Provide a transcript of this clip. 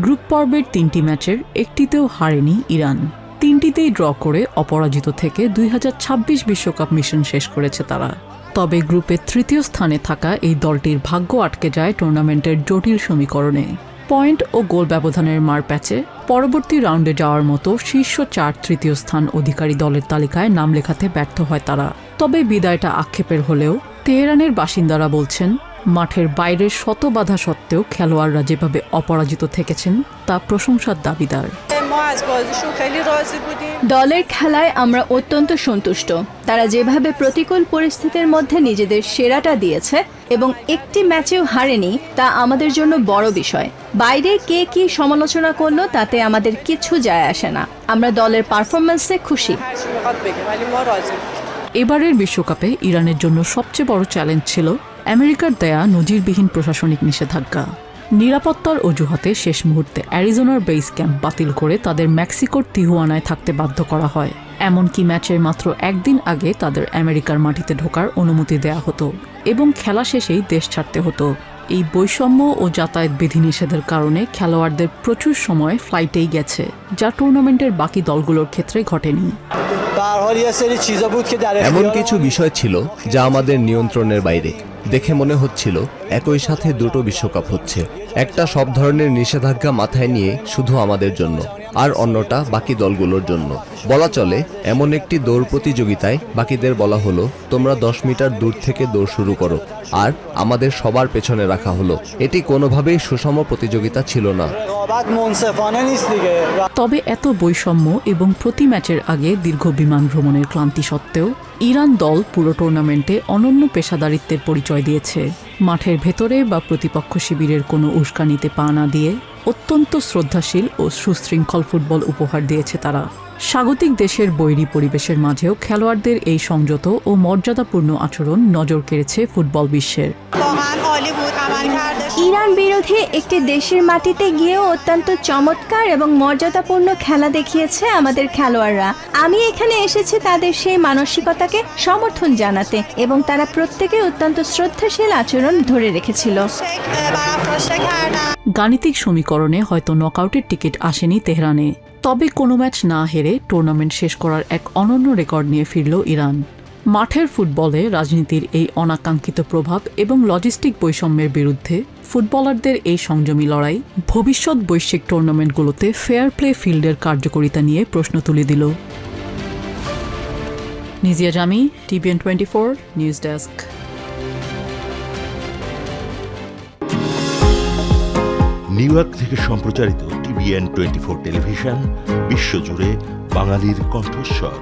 Group পর্বের 3টি ম্যাচের একটিতেও হারেনি ইরান। 3টিতেই ড্র করে অপরাজিত থেকে 2026 বিশ্বকাপ মিশন শেষ করেছে তারা। তবে গ্রুপে 3য় স্থানে থাকা এই দলটির ভাগ্য আটকে যায় টুর্নামেন্টের জটিল সমীকরণে। পয়েন্ট ও গোল ব্যবধানের মারপ্যাচে পরবর্তী রাউন্ডে যাওয়ার মতো শীর্ষ 4 তৃতীয় স্থান অধিকারী দলের তালিকায় নাম লেখাতে ব্যর্থ হয় তারা। তবে বিদায়টা আক্ষেপের হলেও তেহরানের বাসিন্দারা বলছেন, মাঠের বাইরের শত বাধা সত্ত্বেও খেলোয়াড়রা যেভাবে অপরাজিত থেকেছেন তা প্রশংসার দাবিদার। দলের খেলায় আমরা অত্যন্ত সন্তুষ্ট। তারা যেভাবে প্রতিকূল পরিস্থিতির মধ্যে নিজেদের সেরাটা দিয়েছে এবং একটি ম্যাচেও হারেনি, তা আমাদের জন্য বড় বিষয়। বাইরে কে কি সমালোচনা করলো তাতে আমাদের কিছু যায় আসে না। আমরা দলের পারফরম্যান্সে খুশি। এবারের বিশ্বকাপে ইরানের জন্য সবচেয়ে বড় চ্যালেঞ্জ ছিল আমেরিকার দেয়া নজিরবিহীন প্রশাসনিক নিষেধাজ্ঞা। নিরাপত্তার অজুহাতে শেষ মুহূর্তে অ্যারিজোনার বেস ক্যাম্প বাতিল করে তাদের মেক্সিকোর তিহুয়ানায় থাকতে বাধ্য করা হয়। এমনকি ম্যাচের মাত্র একদিন আগে তাদের আমেরিকার মাটিতে ঢোকার অনুমতি দেয়া হতো এবং খেলা শেষেই দেশ ছাড়তে হতো। এই বৈষম্য ও যাতায়াত বিধিনিষেধের কারণে খেলোয়াড়দের প্রচুর সময় ফ্লাইটেই গেছে, যা টুর্নামেন্টের বাকি দলগুলোর ক্ষেত্রে ঘটেনি। এমন কিছু বিষয় ছিল যা আমাদের নিয়ন্ত্রণের বাইরে। দেখে মনে হচ্ছিল একই সাথে দুটো বিশ্বকাপ হচ্ছে। একটা সব ধরনের নিষেধাজ্ঞা মাথায় নিয়ে শুধু আমাদের জন্য, আর অন্যটা বাকি দলগুলোর জন্য। বলা চলে এমন একটি দৌড় প্রতিযোগিতায় বাকিদের বলা হলো, তোমরা 10 মিটার দূর থেকে দৌড় শুরু করো, আর আমাদের সবার পেছনে রাখা হলো। এটি কোনোভাবেই সুষম প্রতিযোগিতা ছিল না। তবে এত বৈষম্য এবং প্রতি ম্যাচের আগে দীর্ঘ বিমান ভ্রমণের ক্লান্তি সত্ত্বেও ইরান দল পুরো টুর্নামেন্টে অনন্য পেশাদারিত্বের পরিচয় দিয়েছে। মাঠের ভেতরে বা প্রতিপক্ষ শিবিরের কোনো উস্কানিতে পা না দিয়ে অত্যন্ত শ্রদ্ধাশীল ও সুশৃঙ্খল ফুটবল উপহার দিয়েছে তারা। স্বাগতিক দেশের বৈরী পরিবেশের মাঝেও খেলোয়াড়দের এই সংযত ও মর্যাদাপূর্ণ আচরণ নজর কেড়েছে ফুটবল বিশ্বের। ইরান বিরোধী একটি দেশের মাটিতে গিয়েও অত্যন্ত চমৎকার এবং মর্যাদাপূর্ণ খেলা দেখিয়েছে আমাদের খেলোয়াড়রা। আমি এখানে এসেছি তাদের সেই মানসিকতাকে সমর্থন জানাতে, এবং তারা প্রত্যেকে অত্যন্ত শ্রদ্ধাশীল আচরণ ধরে রেখেছিল। গাণিতিক সমীকরণে হয়তো নকআউটের টিকিট আসেনি তেহরানে, তবে কোনো ম্যাচ না হেরে টুর্নামেন্ট শেষ করার এক অনন্য রেকর্ড নিয়ে ফিরল ইরান। মাঠের ফুটবলে রাজনীতির এই অনাকাঙ্ক্ষিত প্রভাব এবং লজিস্টিক বৈষম্যের বিরুদ্ধে ফুটবলারদের এই সংযমী লড়াই ভবিষ্যৎ বৈশ্বিক টুর্নামেন্টগুলোতে ফেয়ার প্লে ফিল্ডের কার্যকারিতা নিয়ে প্রশ্ন তুলে দিল। নিজিয়া জামি, TVN 24 news desk. New York থেকে সম্প্রচারিত TVN 24 টেলিভিশন বিশ্বজুড়ে বাঙালির কণ্ঠস্বর।